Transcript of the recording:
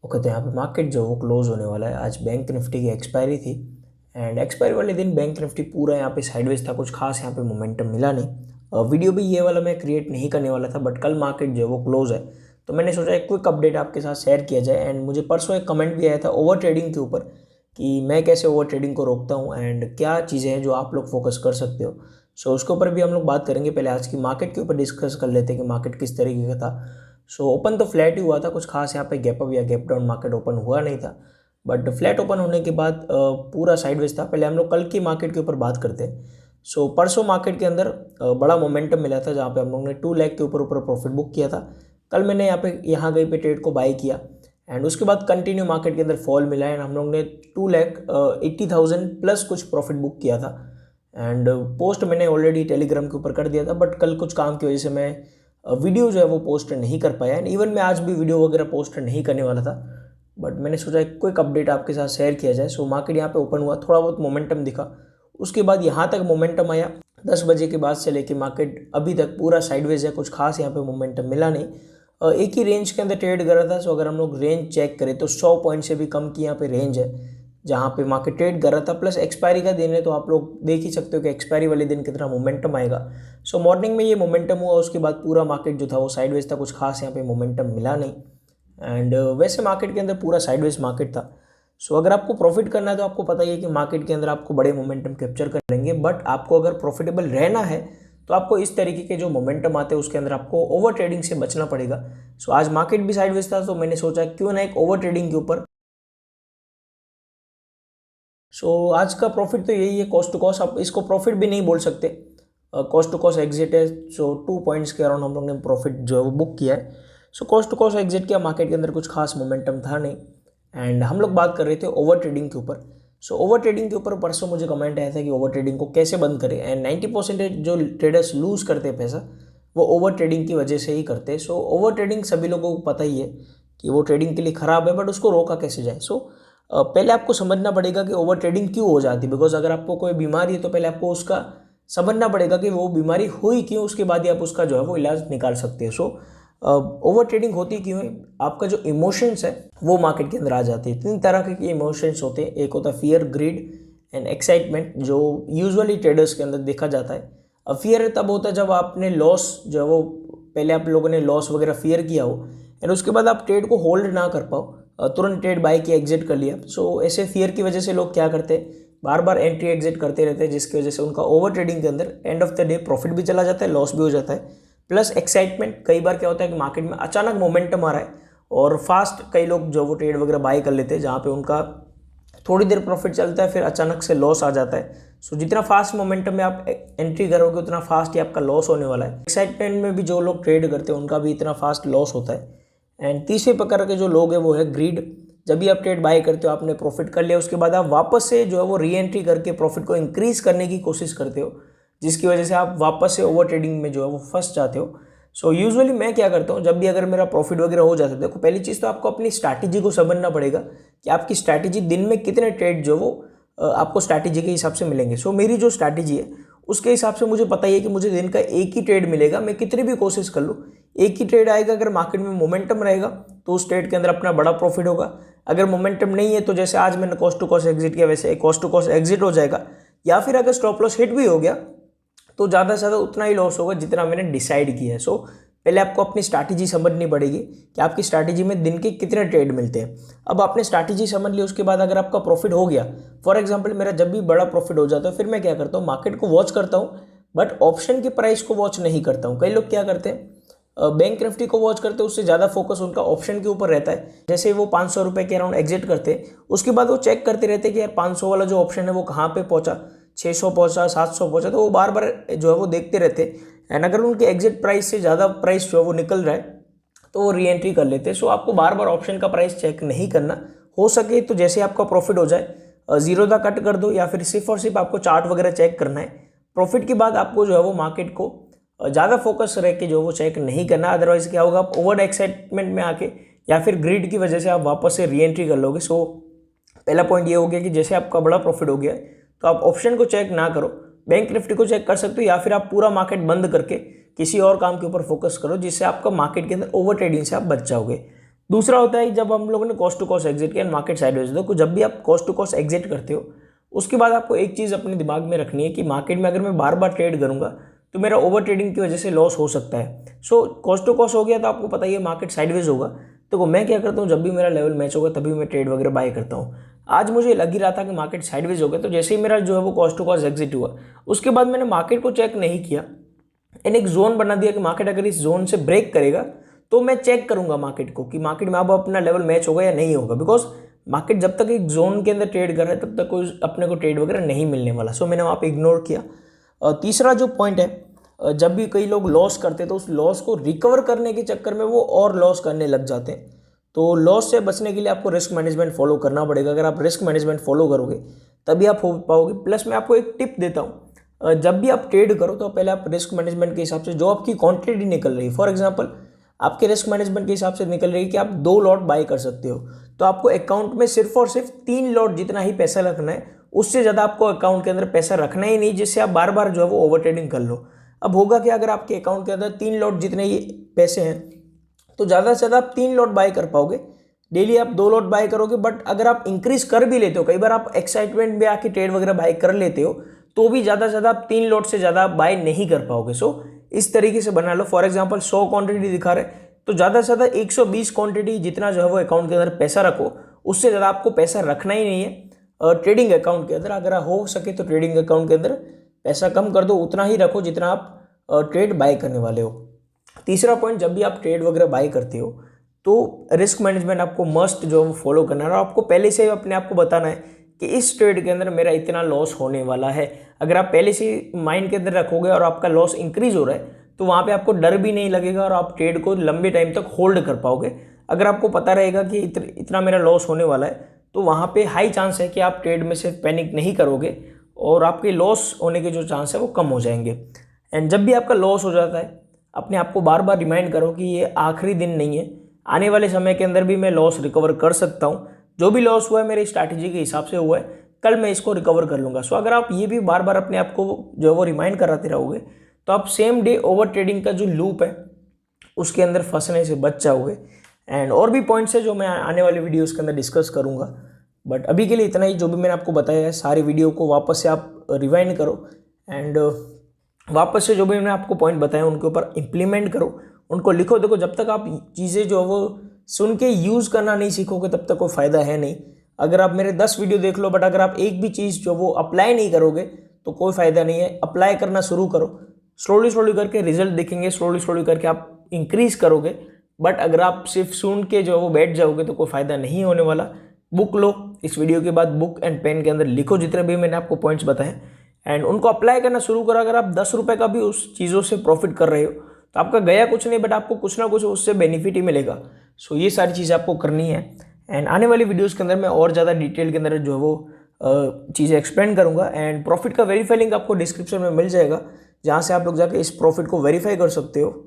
Okay, तो यहाँ पे मार्केट जो वो क्लोज होने वाला है। आज बैंक निफ्टी की एक्सपायरी थी एंड एक्सपायरी वाले दिन बैंक निफ्टी पूरा यहाँ पे साइडवेज था, कुछ खास यहाँ पे मोमेंटम मिला नहीं। वीडियो भी ये वाला मैं क्रिएट नहीं करने वाला था, बट कल मार्केट जो है वो क्लोज है तो मैंने सोचा एक क्विक अपडेट आपके साथ शेयर किया जाए। एंड मुझे परसों एक कमेंट भी आया था ओवर ट्रेडिंग के ऊपर कि मैं कैसे ओवर ट्रेडिंग को रोकता हूँ एंड क्या चीज़ें हैं जो आप लोग फोकस कर सकते हो। सो उसके ऊपर भी हम लोग बात करेंगे। पहले आज की मार्केट के ऊपर डिस्कस कर लेते हैं कि मार्केट किस तरीके का था। सो ओपन तो फ्लैट ही हुआ था, कुछ खास यहाँ पे गैप अप या गैप डाउन मार्केट ओपन हुआ नहीं था, बट फ्लैट ओपन होने के बाद पूरा साइडवेज था। पहले हम लोग कल की मार्केट के ऊपर बात करते हैं। सो परसों मार्केट के अंदर बड़ा मोमेंटम मिला था जहाँ पे हम लोग ने 2 लाख के ऊपर प्रॉफिट बुक किया था। कल मैंने यहाँ कहीं पे ट्रेड को बाई किया एंड उसके बाद कंटिन्यू मार्केट के अंदर फॉल मिला एंड हम लोग ने 2,80,000 प्लस कुछ प्रॉफिट बुक किया था। एंड पोस्ट मैंने ऑलरेडी टेलीग्राम के ऊपर कर दिया था, बट कल कुछ काम की वजह से मैं वीडियो जो है वो पोस्ट नहीं कर पाया एंड इवन मैं आज भी वीडियो वगैरह पोस्ट नहीं करने वाला था, बट मैंने सोचा एक क्विक अपडेट आपके साथ शेयर किया जाए। सो मार्केट यहाँ पे ओपन हुआ, थोड़ा बहुत मोमेंटम दिखा, उसके बाद यहाँ तक मोमेंटम आया 10 बजे के बाद से लेके मार्केट अभी तक पूरा साइडवेज है, कुछ खास यहाँ पे मोमेंटम मिला नहीं। एक ही रेंज के अंदर ट्रेड कर रहा था। सो अगर हम लोग रेंज चेक करें तो 100 पॉइंट से भी कम की यहाँ पे रेंज है जहाँ पे मार्केट ट्रेड कर रहा था। प्लस एक्सपायरी का दिन है तो आप लोग देख ही सकते हो कि एक्सपायरी वाले दिन कितना मोमेंटम आएगा। सो मॉर्निंग में ये मोमेंटम हुआ, उसके बाद पूरा मार्केट जो था वो साइडवेज था, कुछ खास यहाँ पे मोमेंटम मिला नहीं एंड वैसे मार्केट के अंदर पूरा साइडवेज मार्केट था। सो अगर आपको प्रॉफिट करना है तो आपको पता ही है कि मार्केट के अंदर आपको बड़े मोमेंटम कैप्चर कर लेंगे, बट आपको अगर प्रॉफिटेबल रहना है तो आपको इस तरीके के जो मोमेंटम आते हैं उसके अंदर आपको ओवर ट्रेडिंग से बचना पड़ेगा। सो आज मार्केट भी साइडवेज था तो मैंने सोचा क्यों ना एक ओवर ट्रेडिंग के ऊपर। सो आज का प्रॉफिट तो यही है, कॉस्ट टू कॉस्ट। आप इसको प्रॉफिट भी नहीं बोल सकते, कॉस्ट टू कॉस्ट एग्जिट है। सो 2 पॉइंट्स के अराउंड हम लोग ने प्रॉफिट जो है वो बुक किया है। So cost to cost exit किया, मार्केट के अंदर कुछ खास मोमेंटम था नहीं एंड हम लोग बात कर रहे थे ओवर ट्रेडिंग के ऊपर। सो ओवर ट्रेडिंग के ऊपर परसों मुझे कमेंट आया था कि ओवर ट्रेडिंग को कैसे बंद करें एंड 90% जो ट्रेडर्स लूज करते हैं पैसा वो ओवर ट्रेडिंग की वजह से ही करते हैं। सो ओवर ट्रेडिंग सभी लोगों को पता ही है कि वो ट्रेडिंग के लिए ख़राब है, बट उसको रोका कैसे जाए। सो पहले आपको समझना पड़ेगा कि ओवर ट्रेडिंग क्यों हो जाती है। बिकॉज अगर आपको कोई बीमारी है तो पहले आपको उसका समझना पड़ेगा कि वो बीमारी हुई क्यों, उसके बाद ही आप उसका जो है वो इलाज निकाल सकते हैं। सो ओवर ट्रेडिंग होती क्यों है? आपका जो इमोशंस है वो मार्केट के अंदर आ जाती है। 3 तरह के इमोशंस होते हैं, एक होता है फियर, ग्रीड एंड एक्साइटमेंट, जो यूजुअली ट्रेडर्स के अंदर देखा जाता है। अब फियर तब होता है जब आपने लॉस जो है वो पहले आप लोगों ने लॉस वगैरह फियर किया हो एंड उसके बाद आप ट्रेड को होल्ड ना कर पाओ, तुरंत ट्रेड बाय किया, एग्जिट कर लिया। सो ऐसे फियर की वजह से लोग क्या करते हैं, बार बार एंट्री एग्जिट करते रहते हैं, जिसकी वजह से उनका ओवर ट्रेडिंग के अंदर end of the day profit भी चला जाता है, लॉस भी हो जाता है। प्लस एक्साइटमेंट, कई बार क्या होता है कि मार्केट में अचानक मोमेंटम आ रहा है और फास्ट कई लोग जो वो ट्रेड वगैरह बाय कर लेते हैं जहाँ पे उनका थोड़ी देर प्रॉफिट चलता है फिर अचानक से लॉस आ जाता है। सो जितना फास्ट मोमेंटम में आप एंट्री करोगे उतना फास्ट ही आपका लॉस होने वाला है। एक्साइटमेंट में भी जो लोग ट्रेड करते हैं उनका भी इतना फास्ट लॉस होता है। एंड तीसरे प्रकार के जो लोग हैं वो है ग्रीड। जब भी आप ट्रेड बाय करते हो, आपने प्रॉफिट कर लिया, उसके बाद आप वापस से जो है वो री एंट्री करके प्रॉफिट को इंक्रीज करने की कोशिश करते हो, जिसकी वजह से आप वापस से ओवर ट्रेडिंग में जो है वो फंस जाते हो। सो यूजुअली मैं क्या करता हूँ, जब भी अगर मेरा प्रॉफिट वगैरह हो जाता है, देखो पहली चीज़ तो आपको अपनी स्ट्रैटेजी को समझना पड़ेगा कि आपकी स्ट्रैटेजी दिन में कितने ट्रेड जो वो आपको स्ट्रैटेजी के हिसाब से मिलेंगे। सो मेरी जो स्ट्रैटेजी है उसके हिसाब से मुझे पता ही है कि मुझे दिन का एक ही ट्रेड मिलेगा, मैं कितनी भी कोशिश कर लूँ एक ही ट्रेड आएगा। अगर मार्केट में मोमेंटम रहेगा तो उस ट्रेड के अंदर अपना बड़ा प्रॉफिट होगा। अगर मोमेंटम नहीं है तो जैसे आज मैंने कॉस्ट टू कॉस्ट एग्जिट किया वैसे कॉस्ट टू कॉस्ट एग्जिट हो जाएगा, या फिर अगर स्टॉप लॉस हिट भी हो गया तो ज़्यादा से ज़्यादा उतना ही लॉस होगा जितना मैंने डिसाइड किया है। सो पहले आपको अपनी स्ट्रैटेजी समझनी पड़ेगी कि आपकी स्ट्रैटेजी में दिन के कितने ट्रेड मिलते हैं। अब आपने स्ट्रैटेजी समझ ली, उसके बाद अगर आपका प्रॉफिट हो गया, फॉर एग्जांपल मेरा जब भी बड़ा प्रॉफिट हो जाता है फिर मैं क्या करता हूँ, मार्केट को वॉच करता हूँ, बट ऑप्शन के प्राइस को वॉच नहीं करता हूँ। कई लोग क्या करते हैं, बैंक निफ्टी को वॉच करते हैं, उससे ज़्यादा फोकस उनका ऑप्शन के ऊपर रहता है। जैसे वो 500 रुपये के अराउंड एग्जिट करते हैं, उसके बाद वो चेक करते रहते हैं कि यार 500 वाला जो ऑप्शन है वो कहाँ पे पहुँचा, 600 पहुँचा, 700 पहुँचा, तो वो बार बार जो है वो देखते रहते हैं। एंड अगर उनके एग्जिट प्राइस से ज़्यादा प्राइस जो है वो निकल रहा है तो वो री एंट्री कर लेते हैं। सो आपको बार बार ऑप्शन का प्राइस चेक नहीं करना, हो सके तो जैसे आपका प्रॉफिट हो जाए जीरो दा कट कर दो, या फिर सिर्फ और सिर्फ आपको चार्ट वगैरह चेक करना है। प्रॉफिट के बाद आपको जो है वो मार्केट को ज़्यादा फोकस रह के जो वो चेक नहीं करना, अदरवाइज क्या होगा, आप ओवर एक्साइटमेंट में आके या फिर ग्रीड की वजह से आप वापस से री एंट्री कर लोगे। सो पहला पॉइंट ये हो गया कि जैसे आपका बड़ा प्रॉफिट हो गया तो आप ऑप्शन को चेक ना करो, बैंक निफ्टी को चेक कर सकते हो, या फिर आप पूरा मार्केट बंद करके किसी और काम के ऊपर फोकस करो जिससे आपका मार्केट के अंदर ओवर ट्रेडिंग से आप बच जाओगे। दूसरा होता है जब हम लोगों ने कॉस्ट टू कॉस्ट एग्जिट किया, मार्केट साइडवेज। देखो जब भी आप कॉस्ट टू कॉस्ट एग्जिट करते हो उसके बाद आपको एक चीज़ अपने दिमाग में रखनी है कि मार्केट में अगर मैं बार बार ट्रेड करूंगा तो मेरा ओवर ट्रेडिंग की वजह से लॉस हो सकता है। सो कॉस्ट टू कॉस्ट हो गया तो आपको पता ही है मार्केट साइडवेज होगा। तो मैं क्या करता हूँ, जब भी मेरा लेवल मैच होगा तभी मैं ट्रेड वगैरह बाय करता हूँ। आज मुझे लग ही रहा था कि मार्केट साइडवेज हो गया, तो जैसे ही मेरा जो है वो कॉस्ट टू कॉस्ट एग्जिट हुआ उसके बाद मैंने मार्केट को चेक नहीं किया, एंड एक जोन बना दिया कि मार्केट अगर इस जोन से ब्रेक करेगा तो मैं चेक करूंगा मार्केट को कि मार्केट में अब अपना लेवल मैच होगा या नहीं होगा। बिकॉज मार्केट जब तक एक जोन के अंदर ट्रेड कर रहा है तब तक कोई अपने को ट्रेड वगैरह नहीं मिलने वाला। सो मैंने वहाँ पे इग्नोर किया। तीसरा जो पॉइंट है, जब भी कई लोग लॉस करते हैं तो उस लॉस को रिकवर करने के चक्कर में वो और लॉस करने लग जाते हैं। तो लॉस से बचने के लिए आपको रिस्क मैनेजमेंट फॉलो करना पड़ेगा। अगर आप रिस्क मैनेजमेंट फॉलो करोगे तभी आप हो पाओगे। प्लस मैं आपको एक टिप देता हूँ, जब भी आप ट्रेड करो तो पहले आप रिस्क मैनेजमेंट के हिसाब से जो आपकी क्वांटिटी निकल रही है, फॉर एग्जांपल आपके रिस्क मैनेजमेंट के हिसाब से निकल रही है कि आप 2 लॉट बाय कर सकते हो, तो आपको अकाउंट में सिर्फ और सिर्फ 3 लॉट जितना ही पैसा रखना है, उससे ज़्यादा आपको अकाउंट के अंदर पैसा रखना ही नहीं, जिससे आप बार बार जो है वो ओवर ट्रेडिंग कर लो। अब होगा कि अगर आपके अकाउंट के अंदर 3 लॉट जितने ही पैसे हैं तो ज़्यादा से ज़्यादा आप 3 लॉट बाय कर पाओगे। डेली आप 2 लॉट बाय करोगे, बट अगर आप इंक्रीज कर भी लेते हो, कई बार आप एक्साइटमेंट में आके ट्रेड वगैरह बाय कर लेते हो, तो भी ज़्यादा से ज़्यादा आप 3 लॉट से ज़्यादा बाय नहीं कर पाओगे। सो इस तरीके से बना लो। फॉर एग्जाम्पल 100 क्वांटिटी दिखा रहे तो ज़्यादा से ज़्यादा 120 क्वांटिटी जितना जो है वो अकाउंट के अंदर पैसा रखो, उससे ज़्यादा आपको पैसा रखना ही नहीं है ट्रेडिंग अकाउंट के अंदर। अगर हो सके तो ट्रेडिंग अकाउंट के अंदर पैसा कम कर दो, उतना ही रखो जितना आप ट्रेड बाय करने वाले हो। तीसरा पॉइंट, जब भी आप ट्रेड वगैरह बाय करते हो तो रिस्क मैनेजमेंट आपको मस्ट जो है वो फॉलो करना है, और आपको पहले से अपने आप को बताना है कि इस ट्रेड के अंदर मेरा इतना लॉस होने वाला है। अगर आप पहले से माइंड के अंदर रखोगे और आपका लॉस इंक्रीज हो रहा है तो वहाँ पे आपको डर भी नहीं लगेगा और आप ट्रेड को लंबे टाइम तक होल्ड कर पाओगे। अगर आपको पता रहेगा कि इतना मेरा लॉस होने वाला है तो वहाँ पे हाई चांस है कि आप ट्रेड में से पैनिक नहीं करोगे और आपके लॉस होने के जो चांस है वो कम हो जाएंगे। एंड जब भी आपका लॉस हो जाता है अपने आप को बार बार रिमाइंड करो कि ये आखिरी दिन नहीं है, आने वाले समय के अंदर भी मैं लॉस रिकवर कर सकता हूँ। जो भी लॉस हुआ है मेरी स्ट्रैटेजी के हिसाब से हुआ है, कल मैं इसको रिकवर कर लूँगा। सो अगर आप ये भी बार बार अपने आप को जो है वो रिमाइंड कराते रहोगे तो आप सेम डे ओवर ट्रेडिंग का जो लूप है उसके अंदर फंसने से बच जाओगे। एंड और भी पॉइंट्स है जो मैं आने वाले वीडियोस के अंदर डिस्कस करूँगा, बट अभी के लिए इतना ही। जो भी मैंने आपको बताया है सारी वीडियो को वापस से आप रिवाइंड करो एंड वापस से जो भी मैंने आपको पॉइंट बताए उनके ऊपर इम्प्लीमेंट करो, उनको लिखो। देखो जब तक आप चीज़ें जो वो सुन के यूज़ करना नहीं सीखोगे तब तक कोई फ़ायदा है नहीं। अगर आप मेरे 10 वीडियो देख लो बट अगर आप एक भी चीज़ जो वो अप्लाई नहीं करोगे तो कोई फ़ायदा नहीं है। अप्लाई करना शुरू करो, स्लोली करके रिजल्ट दिखेंगे, स्लोली करके आप इंक्रीज़ करोगे। बट अगर आप सिर्फ सुन के जो वो बैठ जाओगे तो कोई फ़ायदा नहीं होने वाला। बुक लो, इस वीडियो के बाद बुक एंड पेन के अंदर लिखो जितने भी मैंने आपको पॉइंट्स बताए एंड उनको अप्लाई करना शुरू करो। अगर आप 10 रुपये का भी उस चीज़ों से प्रॉफिट कर रहे हो तो आपका गया कुछ नहीं, बट आपको कुछ ना कुछ उससे बेनिफिट ही मिलेगा। सो ये सारी चीज़ें आपको करनी है एंड आने वाली वीडियोज़ के अंदर मैं और ज़्यादा डिटेल के अंदर जो है वो चीज़ें एक्सप्लेन करूँगा। एंड प्रॉफिट का वेरीफाई लिंक आपको डिस्क्रिप्शन में मिल जाएगा, जहाँ से आप लोग जाके इस प्रॉफिट को वेरीफाई कर सकते हो।